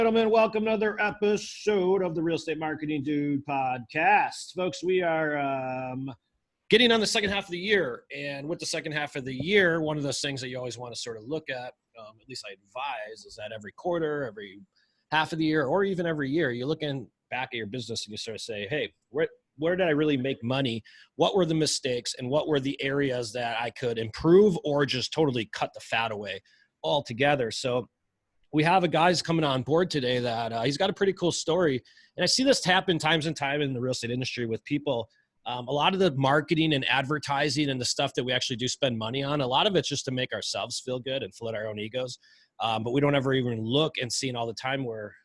Gentlemen, welcome to another episode of the Real Estate Marketing Dude podcast. Folks, we are getting on the second half of the year. And with the second half of the year, one of those things that you always want to sort of look at least I advise, is that every quarter, every half of the year, or even every year, you're looking back at your business and you sort of say, hey, where did I really make money? What were the mistakes? And what were the areas that I could improve or just totally cut the fat away altogether? So we have a guy's coming on board today that he's got a pretty cool story. And I see this happen times and time in the real estate industry with people. A lot of the marketing and advertising and the stuff that we actually do spend money on, a lot of it's just to make ourselves feel good and float our own egos. But we don't ever even look and see all the time where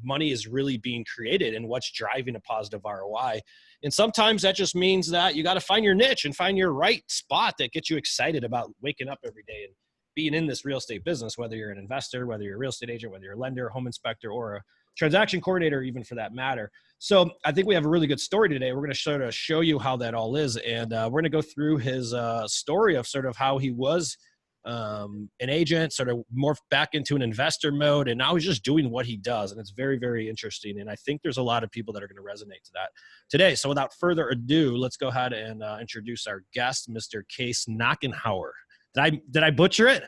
money is really being created and what's driving a positive ROI. And sometimes that just means that you got to find your niche and find your right spot that gets you excited about waking up every day and being in this real estate business, whether you're an investor, whether you're a real estate agent, whether you're a lender, home inspector, or a transaction coordinator, even for that matter. So I think we have a really good story today. We're going to sort of show you how that all is. And we're going to go through his story of sort of how he was an agent, sort of morphed back into an investor mode, and now he's just doing what he does. And it's very, very interesting. And I think there's a lot of people that are going to resonate to that today. So without further ado, let's go ahead and introduce our guest, Mr. Kase Knochenhauer. Did I butcher it?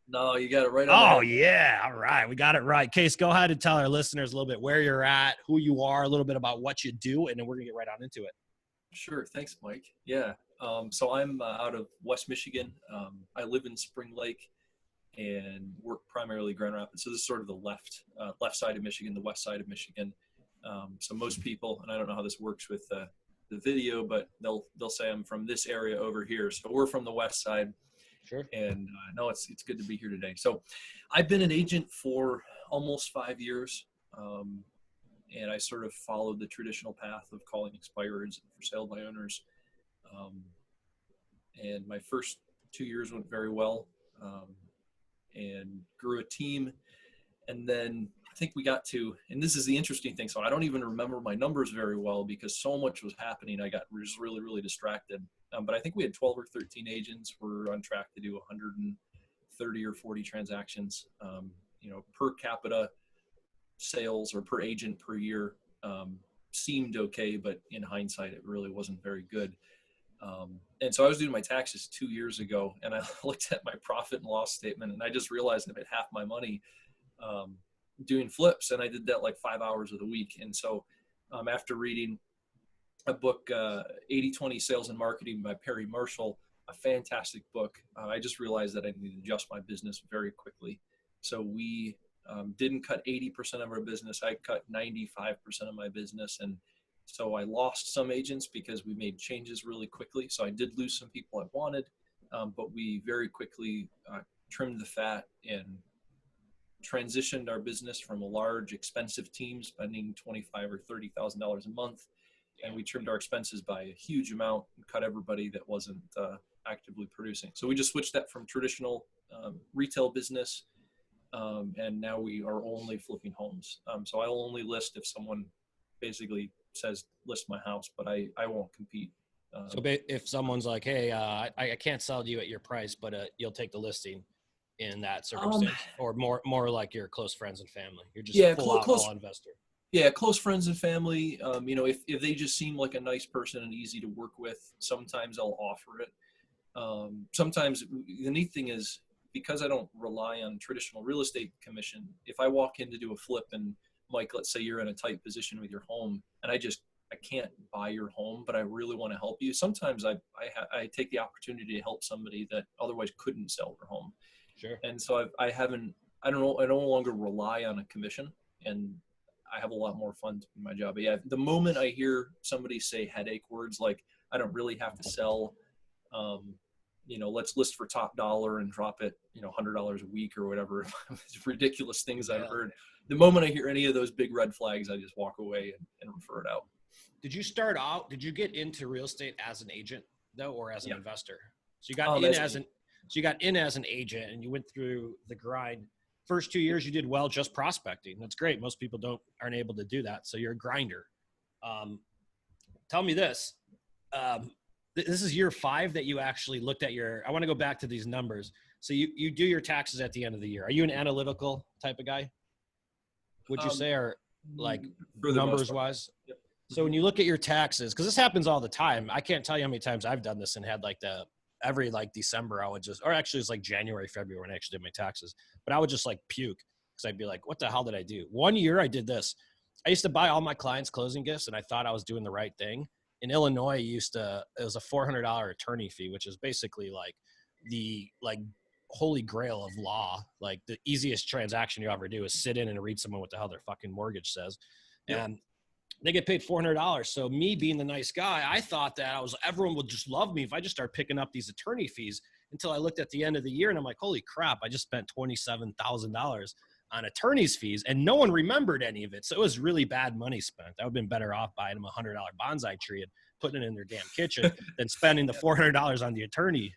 No, you got it right on. Oh, yeah. All right. We got it right. Kase, go ahead and tell our listeners a little bit where you're at, who you are, a little bit about what you do, and then we're going to get right on into it. Sure. Thanks, Mike. Yeah. So I'm out of West Michigan. I live in Spring Lake and work primarily Grand Rapids. So this is sort of the left side of Michigan, the west side of Michigan. So most people, and I don't know how this works with the video, but they'll say I'm from this area over here. So we're from the west side. Sure. And no, it's good to be here today. So I've been an agent for almost 5 years. And I sort of followed the traditional path of calling expireds for sale by owners. And my first 2 years went very well, and grew a team. And then I think we got to, and this is the interesting thing. So I don't even remember my numbers very well because so much was happening. I got just really, really distracted. But I think we had 12 or 13 agents. We're on track to do 130 or 40 transactions, per capita sales or per agent per year seemed okay, but in hindsight, it really wasn't very good. And so I was doing my taxes 2 years ago, and I looked at my profit and loss statement, and I just realized I made half my money doing flips, and I did that like 5 hours of the week. And so after reading a book, 80-20 Sales and Marketing by Perry Marshall, a fantastic book, I just realized that I needed to adjust my business very quickly. So we didn't cut 80% of our business. I cut 95% of my business. And so I lost some agents because we made changes really quickly. So I did lose some people I wanted, but we very quickly trimmed the fat and transitioned our business from a large, expensive team spending $25,000 or $30,000 a month. And we trimmed our expenses by a huge amount and cut everybody that wasn't actively producing. So we just switched that from traditional retail business. And now we are only flipping homes. So I'll only list if someone basically says, list my house, but I won't compete. So if someone's like, hey, I can't sell to you at your price, but you'll take the listing in that circumstance, or more like your close friends and family. You're just a full investor. Yeah, close friends and family. If they just seem like a nice person and easy to work with, sometimes I'll offer it. Sometimes the neat thing is, because I don't rely on traditional real estate commission, if I walk in to do a flip and Mike, let's say you're in a tight position with your home and I can't buy your home, but I really want to help you. Sometimes I take the opportunity to help somebody that otherwise couldn't sell their home. Sure. And so I no longer rely on a commission, and I have a lot more fun in my job. But yeah, the moment I hear somebody say headache words like, I don't really have to sell, let's list for top dollar and drop it, $100 a week or whatever, it's ridiculous things I've heard. The moment I hear any of those big red flags, I just walk away and refer it out. Did you get into real estate as an agent though, or as an investor? So you got in as an agent and you went through the grind. First 2 years you did well just prospecting. That's great. Most people aren't able to do that. So you're a grinder. Tell me this. This is year 5 that you actually looked at I want to go back to these numbers. So you do your taxes at the end of the year. Are you an analytical type of guy? would you say are like for the most numbers part. wise? Yep. So when you look at your taxes, because this happens all the time, I can't tell you how many times I've done this and had like every like December I would just, or actually it's like January, February when I actually did my taxes, but I would just like puke because I'd be like, what the hell did I do? One year I did this. I used to buy all my clients closing gifts and I thought I was doing the right thing. In Illinois, it was a $400 attorney fee, which is basically like the like holy grail of law. Like the easiest transaction you ever do is sit in and read someone what the hell their fucking mortgage says. Yep. And they get paid $400. So me being the nice guy, I thought that everyone would just love me if I just start picking up these attorney fees, until I looked at the end of the year and I'm like, holy crap, I just spent $27,000 on attorney's fees and no one remembered any of it. So it was really bad money spent. I would have been better off buying them a $100 bonsai tree and putting it in their damn kitchen than spending the $400 on the attorney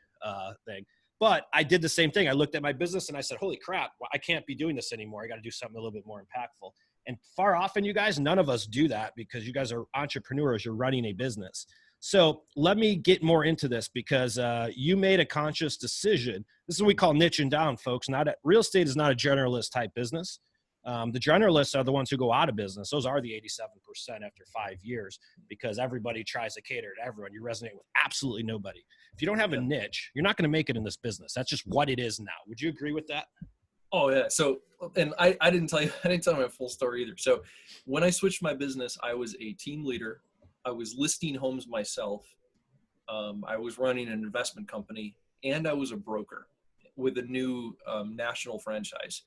thing. But I did the same thing. I looked at my business and I said, holy crap, I can't be doing this anymore. I got to do something a little bit more impactful. And far often, you guys, none of us do that because you guys are entrepreneurs. You're running a business. So let me get more into this because you made a conscious decision. This is what we call niching down, folks. Real estate is not a generalist type business. The generalists are the ones who go out of business. Those are the 87% after 5 years because everybody tries to cater to everyone. You resonate with absolutely nobody. If you don't have a niche, you're not going to make it in this business. That's just what it is now. Would you agree with that? Oh yeah. So, and I didn't tell you my full story either. So when I switched my business, I was a team leader. I was listing homes myself. I was running an investment company and I was a broker with a new national franchise.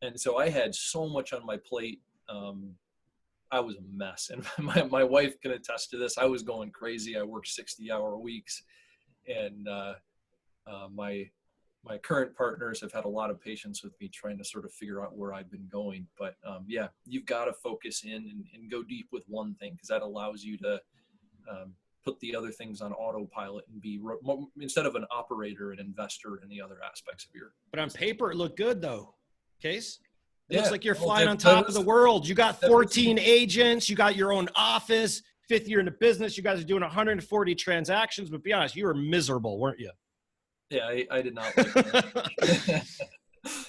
And so I had so much on my plate. I was a mess. And my wife can attest to this. I was going crazy. I worked 60-hour weeks and my current partners have had a lot of patience with me trying to sort of figure out where I've been going. But yeah, you've got to focus in and go deep with one thing because that allows you to put the other things on autopilot and be, instead of an operator, an investor in the other aspects of your. But on paper, it looked good though, Kase. It Yeah. looks like you're flying on top of the world. You got 14 agents. You got your own office. 5th year in the business. You guys are doing 140 transactions. But be honest, you were miserable, weren't you? Yeah, I did not like that.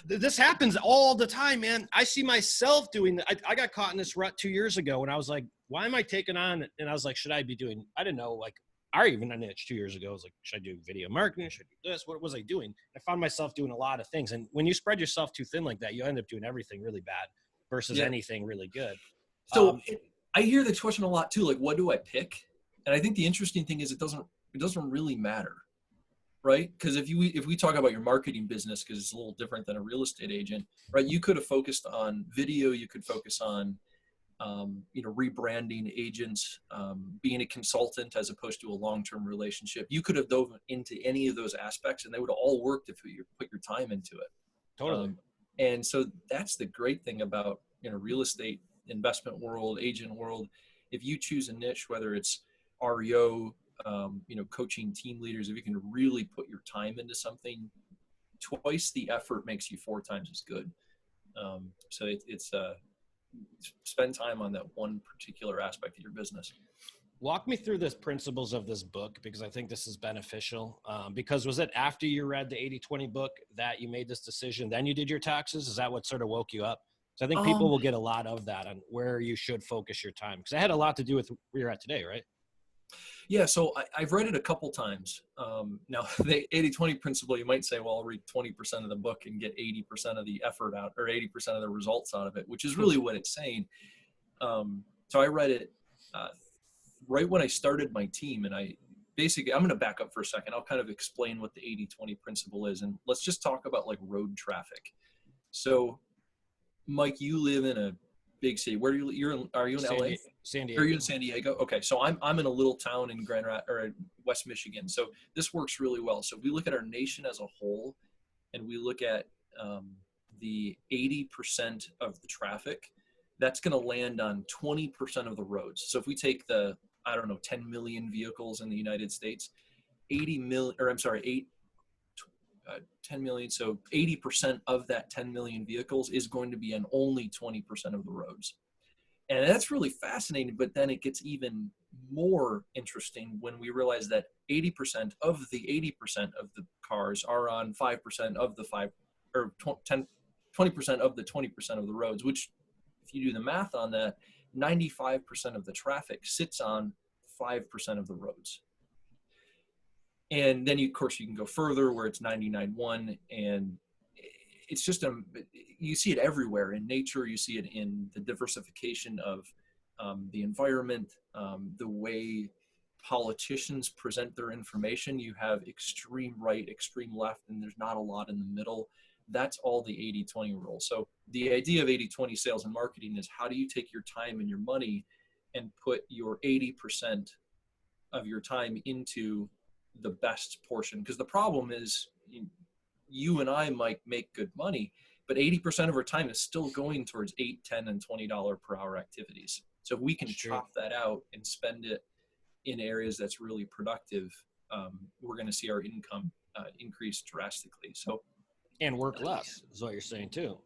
This happens all the time, man. I see myself doing that. I got caught in this rut 2 years ago and I was like, why am I taking on? And I was like, should I be doing, I didn't know, like, I even a niche 2 years ago. I was like, should I do video marketing? Should I do this? What was I doing? I found myself doing a lot of things. And when you spread yourself too thin like that, you end up doing everything really bad versus anything really good. So I hear the question a lot too, like, what do I pick? And I think the interesting thing is it doesn't really matter. Right? Because if we talk about your marketing business, because it's a little different than a real estate agent, right? You could have focused on video. You could focus on, rebranding agents, being a consultant as opposed to a long-term relationship. You could have dove into any of those aspects, and they would have all worked if you put your time into it. Totally. And so that's the great thing about real estate investment world, agent world. If you choose a niche, whether it's REO, coaching team leaders, if you can really put your time into something, twice the effort makes you 4 times as good. So it's spend time on that one particular aspect of your business. Walk me through the principles of this book, because I think this is beneficial. Because was it after you read the 80-20 book that you made this decision, then you did your taxes? Is that what sort of woke you up? So I think people will get a lot of that on where you should focus your time, because it had a lot to do with where you're at today, right? Yeah, so I've read it a couple times. Now, the 80-20 principle, you might say, well, I'll read 20% of the book and get 80% of the effort out, or 80% of the results out of it, which is really what it's saying. So I read it right when I started my team, and I'm going to back up for a second. I'll kind of explain what the 80-20 principle is, and let's just talk about like road traffic. So, Mike, you live in a big city. Where are you in LA? San Diego. Are you in San Diego? Okay, so I'm in a little town in West Michigan. So this works really well. So if we look at our nation as a whole, and we look at the 80% of the traffic, that's going to land on 20% of the roads. So if we take 10 million vehicles in the United States, 10 million. So 80% of that 10 million vehicles is going to be on only 20% of the roads. And that's really fascinating, but then it gets even more interesting when we realize that 80% of the 80% of the cars are on 5% of the 20% of the 20% of the roads, which if you do the math on that, 95% of the traffic sits on 5% of the roads. And then of course you can go further where it's 99.1, and it's just you see it everywhere in nature. You see it in the diversification of the environment, the way politicians present their information. You have extreme right, extreme left, and there's not a lot in the middle. That's all the 80-20 rule. So the idea of 80-20 sales and marketing is, how do you take your time and your money and put your 80% of your time into the best portion? Because the problem is, you and I might make good money, but 80% of our time is still going towards $8, $10, and $20 per hour activities. So if we can chop that out and spend it in areas that's really productive, we're going to see our income increase drastically. So, and work less is what you're saying too.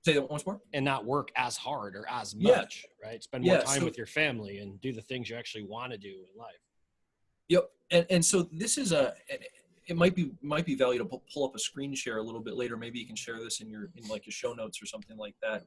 Say that once more. And not work as hard or as much, right? Spend more time with your family and do the things you actually want to do in life. Yep. And so this is it might be valuable to pull up a screen share a little bit later. Maybe you can share this in like your show notes or something like that.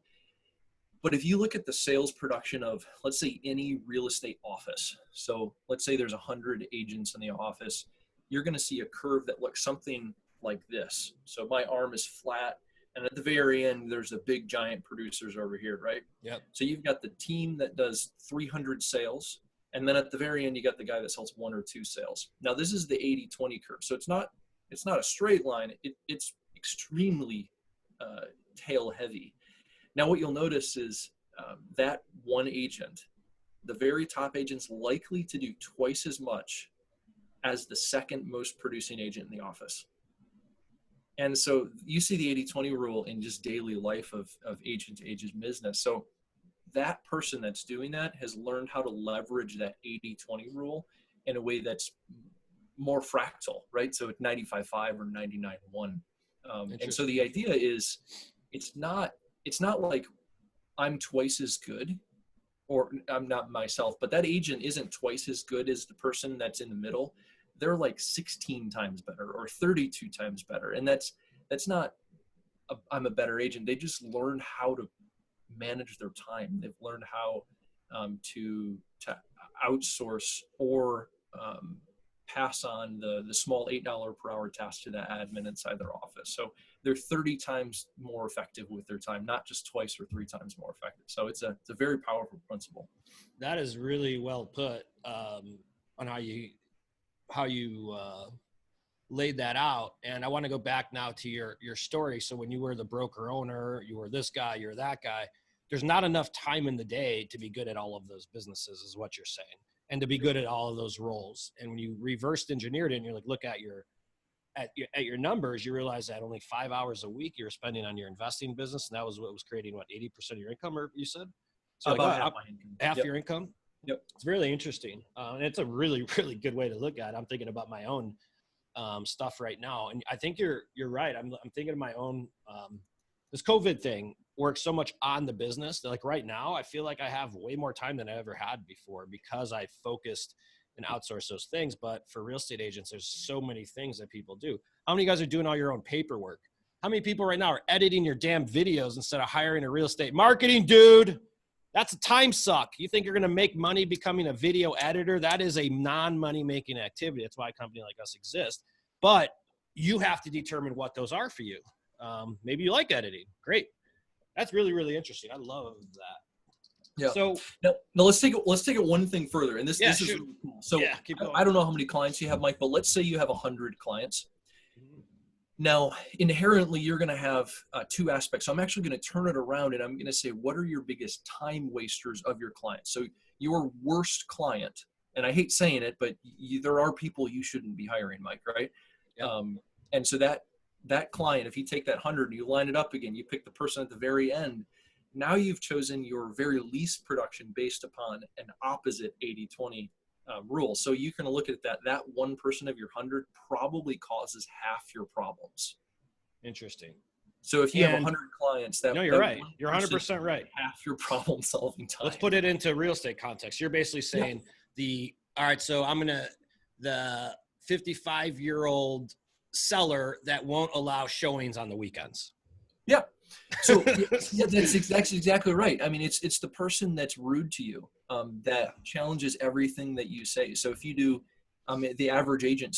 But if you look at the sales production of, let's say, any real estate office, so let's say there's 100 agents in the office, you're going to see a curve that looks something like this. So my arm is flat, and at the very end, there's the big giant producers over here, right? Yep. So you've got the team that does 300 sales, and then at the very end, you got the guy that sells 1 or 2 sales. Now this is the 80-20 curve. So it's not a straight line. It's extremely tail heavy. Now what you'll notice is that one agent, the very top agent's likely to do twice as much as the second most producing agent in the office. And so you see the 80-20 rule in just daily life of agent to agent business. So that person that's doing that has learned how to leverage that 80-20 rule in a way that's more fractal, right? So it's 95.5 or 99.1. And so the idea is, it's not like I'm twice as good, or I'm not myself, but that agent isn't twice as good as the person that's in the middle. They're like 16 times better or 32 times better. And that's not I'm a better agent. They just learned how to manage their time. They've learned how to outsource or pass on the small $8 per hour task to the admin inside their office. So they're 30 times more effective with their time, not just twice or 3 times more effective. So it's a very powerful principle. That is really well put on how you laid that out. And I want to go back now to your story. So when you were the broker owner, you were this guy, you're that guy. There's not enough time in the day to be good at all of those businesses, is what you're saying, and to be good at all of those roles. And when you reversed engineered it and you're like, look at your numbers, you realize that only 5 hours a week you were spending on your investing business, and that was what was creating 80% of your income, or you said? So about half my income. Half your income? Yep. It's really interesting. And it's a really, really good way to look at it. I'm thinking about my own stuff right now. And I think you're right. I'm thinking of my own, this COVID thing works so much on the business that, like, right now, I feel like I have way more time than I ever had before because I focused and outsourced those things. But for real estate agents, there's so many things that people do. How many of you guys are doing all your own paperwork? How many people right now are editing your damn videos instead of hiring a real estate marketing dude? That's a time suck. You think you're going to make money becoming a video editor? That is a non-money making activity. That's why a company like us exists. But you have to determine what those are for you. Maybe you like editing. Great. That's really, really interesting. I love that. Yeah. So now let's take it one thing further. And this is really cool. So keep going. I don't know how many clients you have, Mike, but let's say you have 100 clients. Now, inherently, you're going to have 2 aspects. So I'm actually going to turn it around, and I'm going to say, what are your biggest time wasters of your clients? So your worst client, and I hate saying it, but there are people you shouldn't be hiring, Mike, right? Yep. And so that client, if you take that 100 and you line it up again, you pick the person at the very end, now you've chosen your very least production based upon an opposite 80-20 rule. So you can look at that one person of your 100 probably causes half your problems. Interesting. So if you have 100 clients, you're right. You're 100% right. Half your problem solving time. Let's put it into real estate context. You're basically saying all right, so the 55-year-old seller that won't allow showings on the weekends. Yeah. So yeah, that's exactly right. I mean, it's the person that's rude to you, that challenges everything that you say. So if you do, the average agent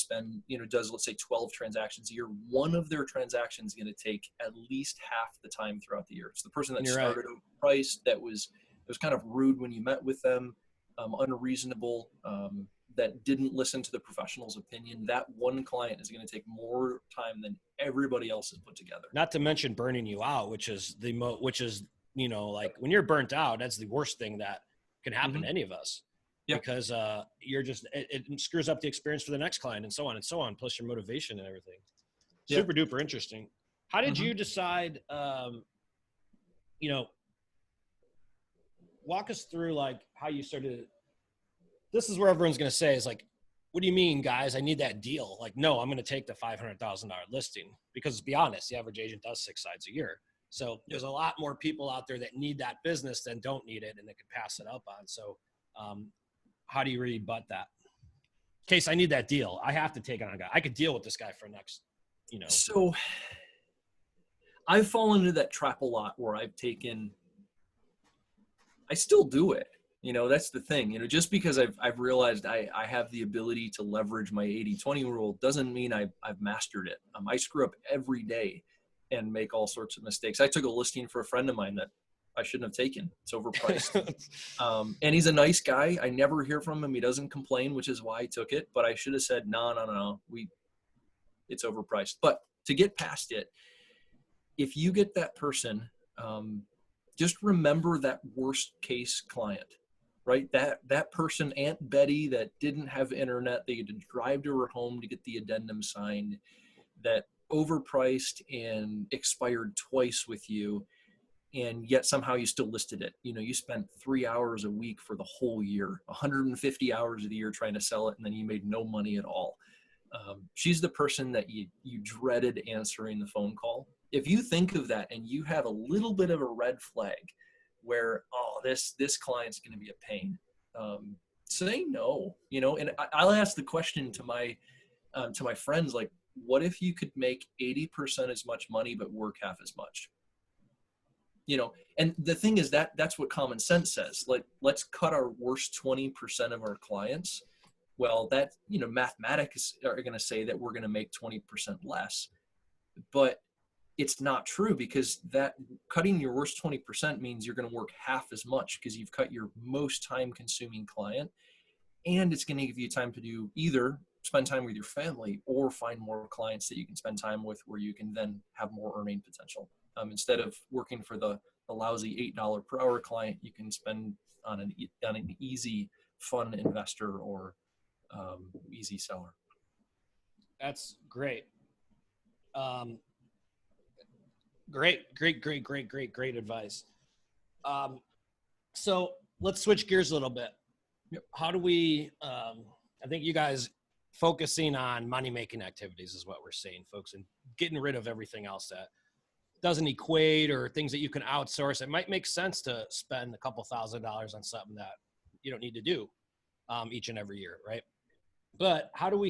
does, let's say 12 transactions a year. One of their transactions is going to take at least half the time throughout the year. It's the person that You're right. started overpriced, that was kind of rude when you met with them, unreasonable, that didn't listen to the professional's opinion. That one client is going to take more time than everybody else has put together. Not to mention burning you out, which is like when you're burnt out, that's the worst thing that can happen to any of us. Yep. Because you're just, it screws up the experience for the next client and so on and so on, plus your motivation and everything. Super duper interesting. How did you decide, walk us through like how you started? This is where everyone's going to say is like, what do you mean, guys? I need that deal. Like, no, I'm going to take the $500,000 listing because, to be honest, the average agent does 6 sides a year. So there's a lot more people out there that need that business than don't need it and they can pass it up on. So how do you rebut that? Kase, I need that deal. I have to take on a guy. I could deal with this guy for next, So I've fallen into that trap a lot where I still do it. That's the thing, just because I've realized I have the ability to leverage my 80-20 rule doesn't mean I've mastered it. I screw up every day and make all sorts of mistakes. I took a listing for a friend of mine that I shouldn't have taken. It's overpriced. And he's a nice guy. I never hear from him. He doesn't complain, which is why I took it. But I should have said, no. It's overpriced. But to get past it, if you get that person, just remember that worst case client. Right? That person, Aunt Betty, that didn't have internet, they had to drive to her home to get the addendum signed, that overpriced and expired twice with you, and yet somehow you still listed it. You spent 3 hours a week for the whole year, 150 hours of the year trying to sell it, and then you made no money at all. She's the person that you dreaded answering the phone call. If you think of that and you have a little bit of a red flag, where, this client's going to be a pain, say no, and I'll ask the question to my friends, like, what if you could make 80% as much money, but work half as much? And the thing is that's what common sense says. Like, let's cut our worst 20% of our clients. Well, that, mathematics are going to say that we're going to make 20% less, but it's not true, because that cutting your worst 20% means you're going to work half as much because you've cut your most time consuming client, and it's going to give you time to do either spend time with your family or find more clients that you can spend time with, where you can then have more earning potential. Instead of working for the lousy $8 per hour client, you can spend on an easy, fun investor or easy seller. That's great. Great advice. So let's switch gears a little bit. Yep. How do we, I think you guys focusing on money-making activities is what we're seeing, folks, and getting rid of everything else that doesn't equate, or things that you can outsource. It might make sense to spend a couple $1,000s on something that you don't need to do each and every year, right? But how do we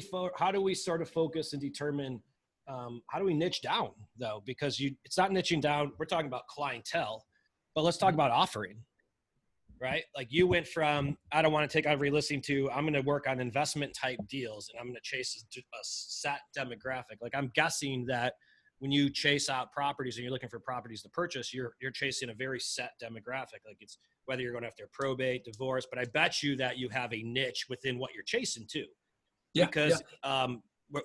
sort of focus and determine, how do we niche down though? Because it's not niching down. We're talking about clientele, but let's talk about offering, right? Like, you went from, I don't want to take every listing, to I'm going to work on investment type deals and I'm going to chase a set demographic. Like, I'm guessing that when you chase out properties and you're looking for properties to purchase, you're chasing a very set demographic. Like, it's whether you're going after probate, divorce, but I bet you that you have a niche within what you're chasing too. Yeah, because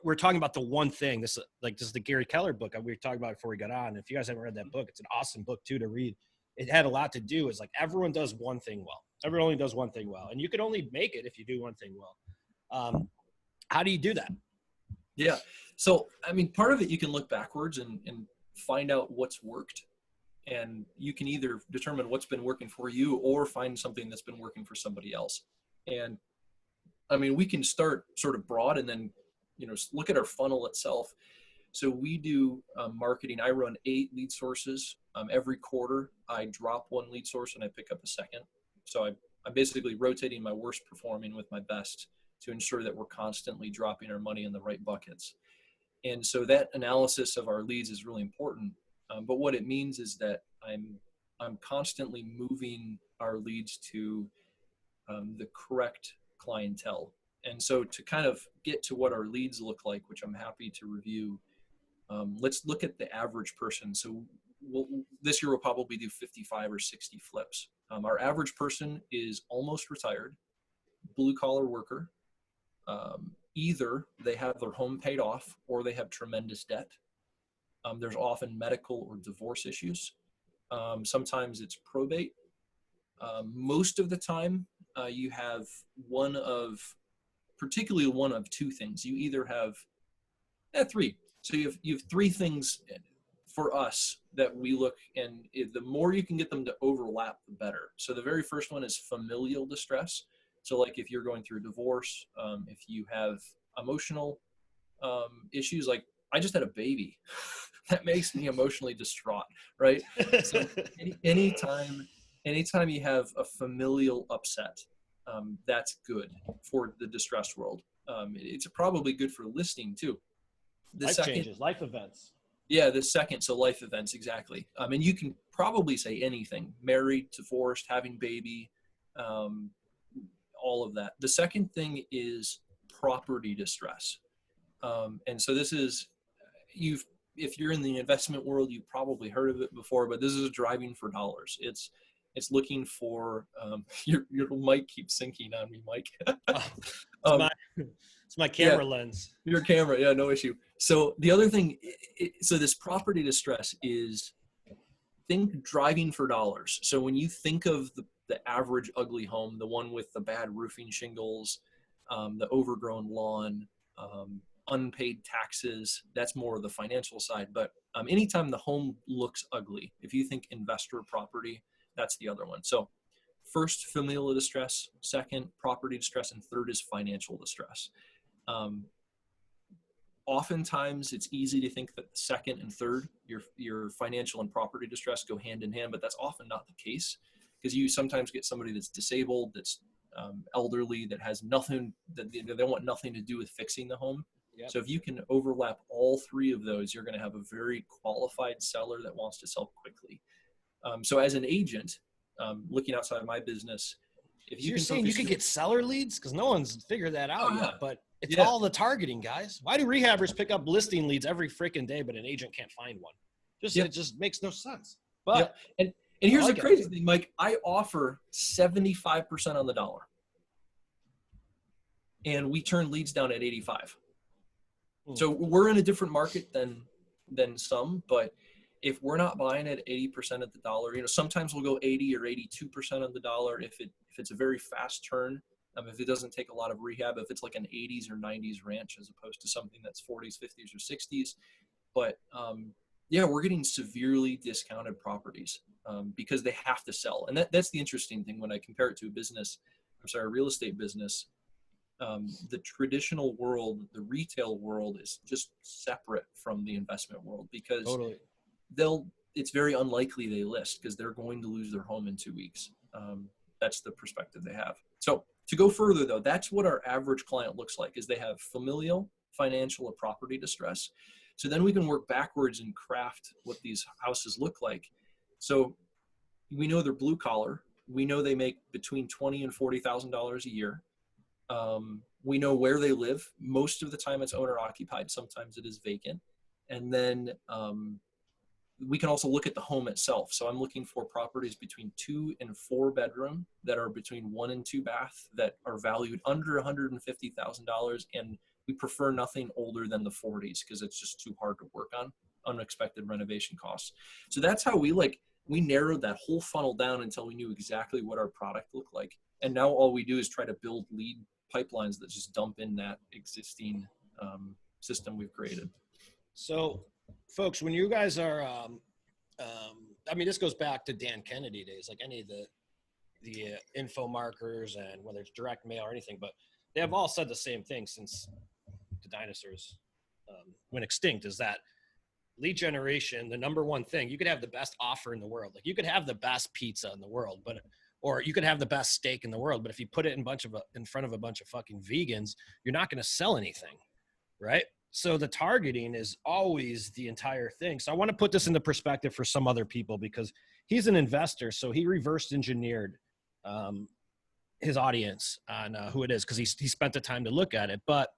we're talking about the one thing. This is the Gary Keller book we were talking about before we got on. If you guys haven't read that book, it's an awesome book too to read. It had a lot to do. Is like, everyone does one thing well. Everyone only does one thing well, and you can only make it if you do one thing well. How do you do that? Yeah. So, I mean, part of it, you can look backwards and find out what's worked, and you can either determine what's been working for you or find something that's been working for somebody else. And I mean, we can start sort of broad and then, look at our funnel itself. So we do marketing. I run 8 lead sources. Every quarter, I drop 1 lead source and I pick up a second. So I'm basically rotating my worst performing with my best to ensure that we're constantly dropping our money in the right buckets. And so that analysis of our leads is really important. But what it means is that I'm constantly moving our leads to the correct clientele. And so to kind of get to what our leads look like, which I'm happy to review, let's look at the average person. So this year we'll probably do 55 or 60 flips. Our average person is almost retired, blue collar worker. Either they have their home paid off or they have tremendous debt. There's often medical or divorce issues. Sometimes it's probate. Most of the time, you have particularly one of two things. You either have three. So you have three things for us that we look, and the more you can get them to overlap, the better. So the very first one is familial distress. So like if you're going through a divorce, if you have emotional issues, like I just had a baby, that makes me emotionally distraught, right? So anytime you have a familial upset, that's good for the distressed world. It's probably good for listing too. Changes, life events. Yeah, the second, so life events, exactly. And you can probably say anything: married, divorced, having baby, all of that. The second thing is property distress. And so this is, if you're in the investment world, you've probably heard of it before, but this is driving for dollars. It's looking for, your mic keeps sinking on me, Mike. It's my camera lens. Your camera, yeah, no issue. So the other thing, so this property distress is, think driving for dollars. So when you think of the average ugly home, the one with the bad roofing shingles, the overgrown lawn, unpaid taxes, that's more of the financial side. But anytime the home looks ugly, if you think investor property, that's the other one. So first, familial distress; second, property distress; and third is financial distress. Oftentimes it's easy to think that the second and third, your financial and property distress, go hand in hand, but that's often not the case, because you sometimes get somebody that's disabled, that's elderly, that has nothing, that they want nothing to do with fixing the home. Yep. So if you can overlap all three of those, you're going to have a very qualified seller that wants to sell quickly. So as an agent, looking outside of my business, if you're saying you could get seller leads, because no one's figured that out yet, but it's all the targeting, guys. Why do rehabbers pick up listing leads every freaking day, but an agent can't find one? It just makes no sense. But and here's the crazy thing, Mike. I offer 75% on the dollar, and we turn leads down at 85. So we're in a different market than some, but if we're not buying at 80% of the dollar, sometimes we'll go 80 or 82% of the dollar if it's a very fast turn. If it doesn't take a lot of rehab, if it's like an 80s or 90s ranch as opposed to something that's 40s, 50s, or 60s. But we're getting severely discounted properties because they have to sell. And that's the interesting thing when I compare it to a real estate business. The traditional world, the retail world, is just separate from the investment world, because it's very unlikely they list because they're going to lose their home in 2 weeks. That's the perspective they have. So to go further, though, that's what our average client looks like, is they have familial, financial, or property distress. So then we can work backwards and craft what these houses look like. So we know they're blue collar. We know they make between $20,000 and $40,000 a year. We know where they live. Most of the time it's owner occupied. Sometimes it is vacant. And then we can also look at the home itself. So I'm looking for properties between 2 and 4 bedroom that are between 1 and 2 bath that are valued under $150,000. And we prefer nothing older than the 40s because it's just too hard to work on, unexpected renovation costs. So that's how we narrowed that whole funnel down until we knew exactly what our product looked like. And now all we do is try to build lead pipelines that just dump in that existing system we've created. So folks, when you guys are, this goes back to Dan Kennedy days, like any of the info marketers, and whether it's direct mail or anything, but they have all said the same thing since the dinosaurs went extinct, is that lead generation, the number one thing. You could have the best offer in the world. Like you could have the best pizza in the world, or you could have the best steak in the world, but if you put it in front of a bunch of fucking vegans, you're not going to sell anything, right? So the targeting is always the entire thing. So I want to put this into perspective for some other people, because he's an investor. So he reverse engineered his audience on who it is, because he spent the time to look at it. But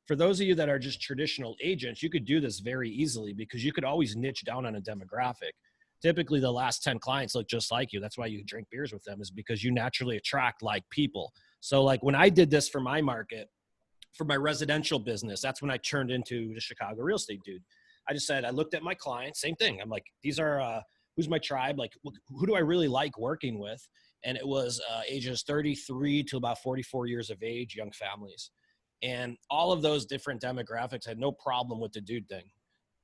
for those of you that are just traditional agents, you could do this very easily, because you could always niche down on a demographic. Typically, the last 10 clients look just like you. That's why you drink beers with them, is because you naturally attract like people. So like when I did this for my market, for my residential business, that's when I turned into the Chicago real estate dude. I just said, I looked at my clients, same thing. I'm like, these are, who's my tribe? Like, who do I really like working with? And it was ages 33 to about 44 years of age, young families. And all of those different demographics had no problem with the dude thing.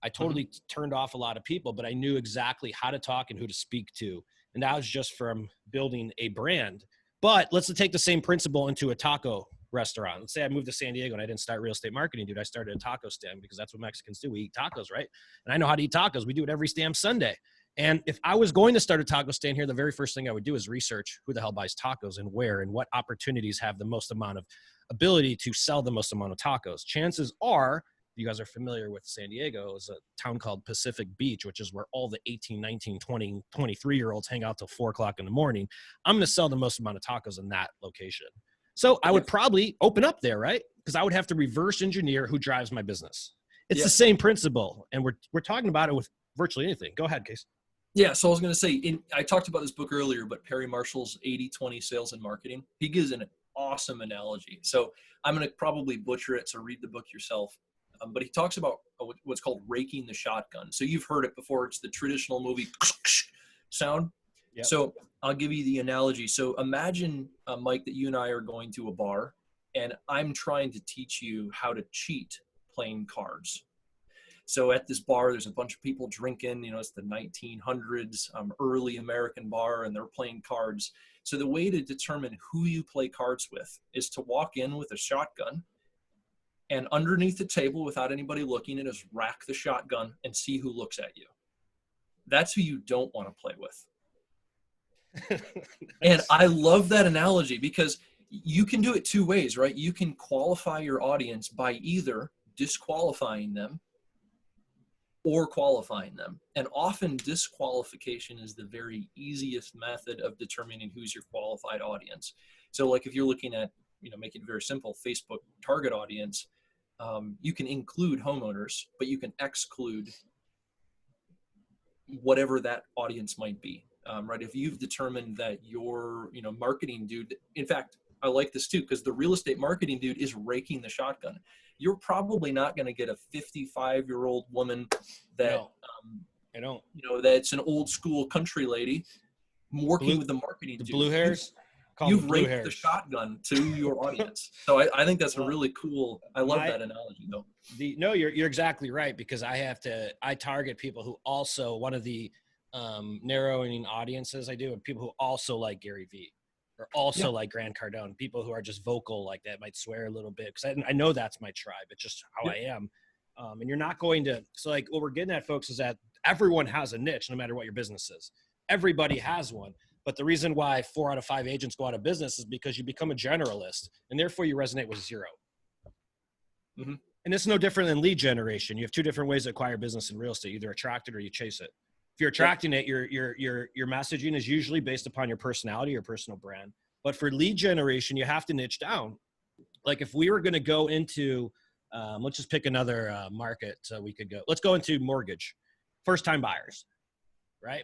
I totally turned off a lot of people, but I knew exactly how to talk and who to speak to. And that was just from building a brand. But let's take the same principle into a taco restaurant. Let's say I moved to San Diego and I didn't start real estate marketing, dude. I started a taco stand, because that's what Mexicans do. We eat tacos, right? And I know how to eat tacos. We do it every damn Sunday. And if I was going to start a taco stand here, the very first thing I would do is research who the hell buys tacos and where, and what opportunities have the most amount of ability to sell the most amount of tacos. Chances are, if you guys are familiar with San Diego, is a town called Pacific Beach, which is where all the 18, 19, 20, 23-year-olds hang out till 4 o'clock in the morning. I'm going to sell the most amount of tacos in that location. So I would probably open up there, right? Because I would have to reverse engineer who drives my business. It's the same principle. And we're talking about it with virtually anything. Go ahead, Kase. Yeah, so I was going to say, I talked about this book earlier, but Perry Marshall's 80-20 Sales and Marketing, he gives an awesome analogy. So I'm going to probably butcher it, so read the book yourself. But he talks about what's called raking the shotgun. So you've heard it before. It's the traditional movie sound. Yep. So I'll give you the analogy. So imagine, Mike, that you and I are going to a bar, and I'm trying to teach you how to cheat playing cards. So at this bar, there's a bunch of people drinking, it's the 1900s, early American bar, and they're playing cards. So the way to determine who you play cards with is to walk in with a shotgun, and underneath the table, without anybody looking, it is rack the shotgun and see who looks at you. That's who you don't want to play with. And I love that analogy, because you can do it two ways, right? You can qualify your audience by either disqualifying them or qualifying them. And often disqualification is the very easiest method of determining who's your qualified audience. So like if you're looking at, make it very simple, Facebook target audience, you can include homeowners, but you can exclude whatever that audience might be. Right? If you've determined that your, marketing dude, in fact, I like this too, because the real estate marketing dude is raking the shotgun. You're probably not going to get a 55-year-old woman that, that's an old school country lady working with the marketing dude. The blue hairs? You've raked the shotgun to your audience. So I think that's a really cool, I love that analogy though. You're exactly right, because I target people who also, one of the narrowing audiences I do, and people who also like Gary Vee, or also like Grant Cardone, people who are just vocal like that, might swear a little bit, because I know that's my tribe. It's just how I am. And you're not going to, so like what we're getting at, folks, is that everyone has a niche, no matter what your business is. Everybody has one. But the reason why 4 out of 5 agents go out of business is because you become a generalist, and therefore you resonate with zero. Mm-hmm. And it's no different than lead generation. You have 2 different ways to acquire business in real estate. You either attract it or you chase it. If you're attracting it, your messaging is usually based upon your personality or personal brand. But for lead generation, you have to niche down. Like if we were going to go into, let's just pick another market, so we could go. Let's go into mortgage, first-time buyers, right?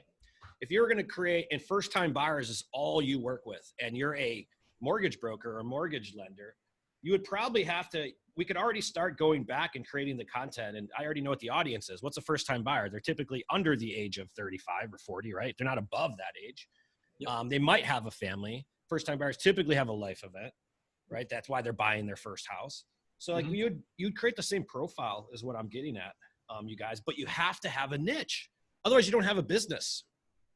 If you're going to create, and first-time buyers is all you work with, and you're a mortgage broker or mortgage lender, you would probably have to, we could already start going back and creating the content. And I already know what the audience is. What's a first-time buyer? They're typically under the age of 35 or 40, right? They're not above that age. Yep. They might have a family. First-time buyers typically have a life event, right? That's why they're buying their first house. So like you'd create the same profile is what I'm getting at, you guys, but you have to have a niche. Otherwise you don't have a business.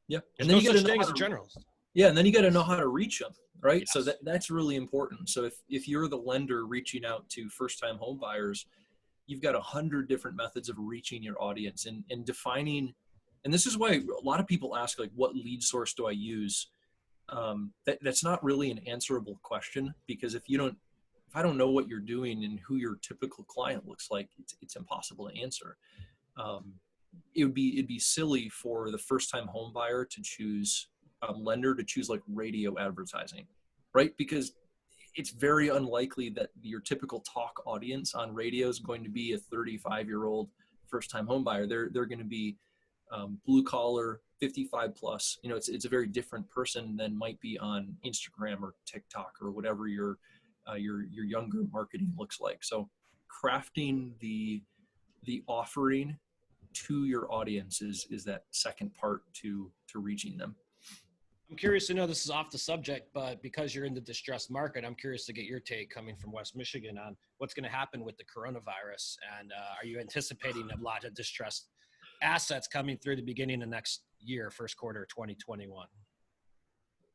Yeah. And then you got to know as a generalist. Yeah. And then you got to know how to reach them. Right. Yes. So that's really important. So if you're the lender reaching out to first-time home buyers, you've got 100 different methods of reaching your audience and defining. And this is why a lot of people ask, like, what lead source do I use? That's not really an answerable question, because if you don't, if I don't know what you're doing and who your typical client looks like, it's impossible to answer. It'd be silly for the first time home buyer to choose lender to choose like radio advertising, right? Because it's very unlikely that your typical talk audience on radio is going to be a 35-year-old first time home buyer. They're going to be blue collar, 55 plus. You know, it's a very different person than might be on Instagram or TikTok or whatever your younger marketing looks like. So crafting the offering to your audience is that second part to reaching them. I'm curious to know, this is off the subject, but because you're in the distressed market, I'm curious to get your take coming from West Michigan on what's going to happen with the coronavirus. And are you anticipating a lot of distressed assets coming through the beginning of next year, first quarter of 2021?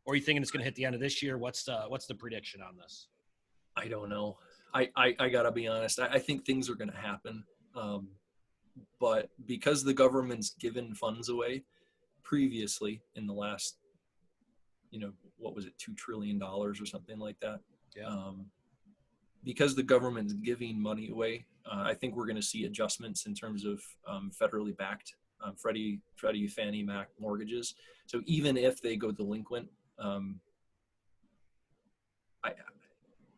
Or are you thinking it's going to hit the end of this year? What's the prediction on this? I don't know. I gotta be honest. I think things are going to happen. But because the government's given funds away previously in the last, what was it, $2 trillion or something like that? Yeah. Because the government's giving money away, I think we're going to see adjustments in terms of federally backed Freddie, Fannie Mac mortgages. So even if they go delinquent,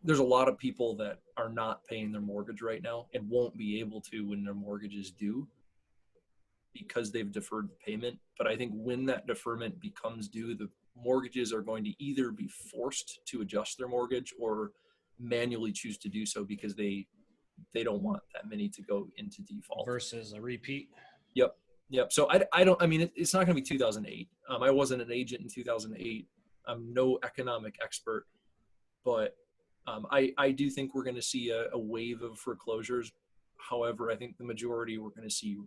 there's a lot of people that are not paying their mortgage right now and won't be able to when their mortgage is due because they've deferred the payment. But I think when that deferment becomes due, the mortgages are going to either be forced to adjust their mortgage or manually choose to do so because they don't want that many to go into default. Versus a repeat. Yep. So it's not going to be 2008. I wasn't an agent in 2008. I'm no economic expert, but I do think we're going to see a wave of foreclosures. However, I think the majority we're going to see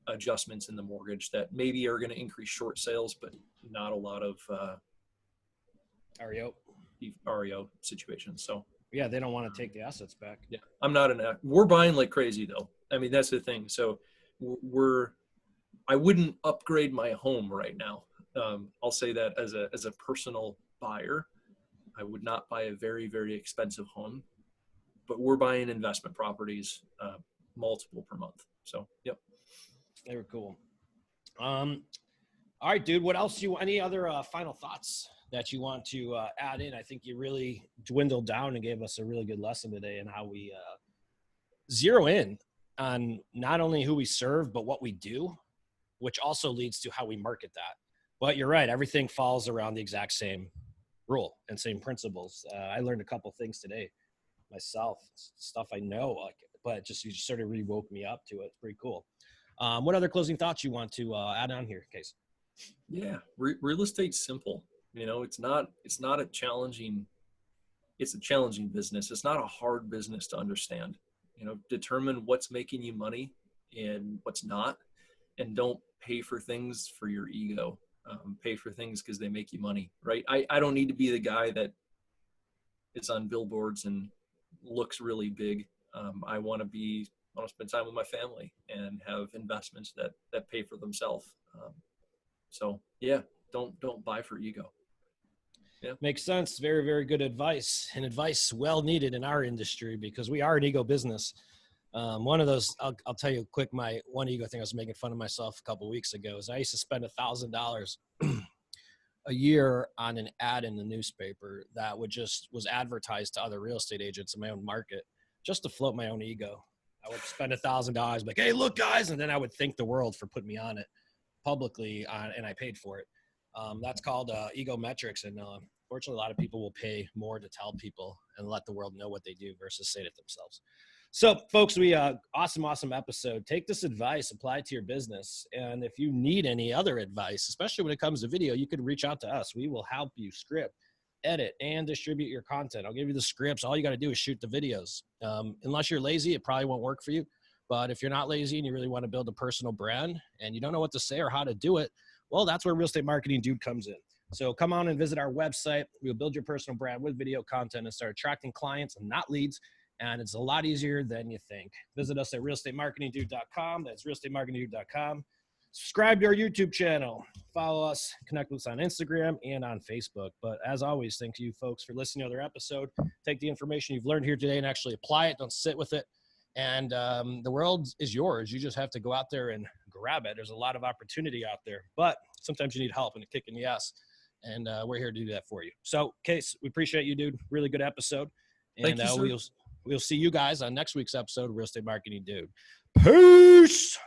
adjustments in the mortgage that maybe are going to increase short sales, but not a lot of REO situations. So yeah, they don't want to take the assets back. Yeah, we're buying like crazy though. I mean, that's the thing. So I wouldn't upgrade my home right now. I'll say that as a personal buyer, I would not buy a very, very expensive home, but we're buying investment properties, multiple per month. So, yep. They were cool. All right, dude, what else any other final thoughts that you want to add in? I think you really dwindled down and gave us a really good lesson today in how we zero in on not only who we serve, but what we do, which also leads to how we market that. But you're right. Everything falls around the exact same rule and same principles. I learned a couple things today myself, stuff I know, but you just sort of re-woke me up to it. It's pretty cool. What other closing thoughts you want to add on here, Kase? Yeah, real estate's simple. It's a challenging business. It's not a hard business to understand. Determine what's making you money and what's not, and don't pay for things for your ego. Pay for things because they make you money, right? I don't need to be the guy that is on billboards and looks really big. I want to spend time with my family and have investments that pay for themselves. So yeah, don't buy for ego. Yeah. Makes sense. Very, very good advice, and advice well needed in our industry because we are an ego business. One of those, I'll tell you quick, my one ego thing I was making fun of myself a couple of weeks ago is I used to spend $1,000 a year on an ad in the newspaper that was advertised to other real estate agents in my own market just to float my own ego. I would spend $1,000 like, hey, look guys. And then I would thank the world for putting me on it publicly and I paid for it. That's called ego metrics. And fortunately, a lot of people will pay more to tell people and let the world know what they do versus say it themselves. So folks, awesome episode. Take this advice, apply it to your business. And if you need any other advice, especially when it comes to video, you could reach out to us. We will help you script, edit, and distribute your content. I'll give you the scripts. All you got to do is shoot the videos. Unless you're lazy, it probably won't work for you. But if you're not lazy and you really want to build a personal brand and you don't know what to say or how to do it, well, that's where Real Estate Marketing Dude comes in. So come on and visit our website. We'll build your personal brand with video content and start attracting clients and not leads. And it's a lot easier than you think. Visit us at realestatemarketingdude.com. That's realestatemarketingdude.com. Subscribe to our YouTube channel. Follow us. Connect with us on Instagram and on Facebook. But as always, thank you folks for listening to another episode. Take the information you've learned here today and actually apply it. Don't sit with it. And the world is yours. You just have to go out there and grab it. There's a lot of opportunity out there, but sometimes you need help and a kick in the ass. And we're here to do that for you. So, Kase, we appreciate you, dude. Really good episode. And Thank you, sir. we'll see you guys on next week's episode of Real Estate Marketing Dude. Peace.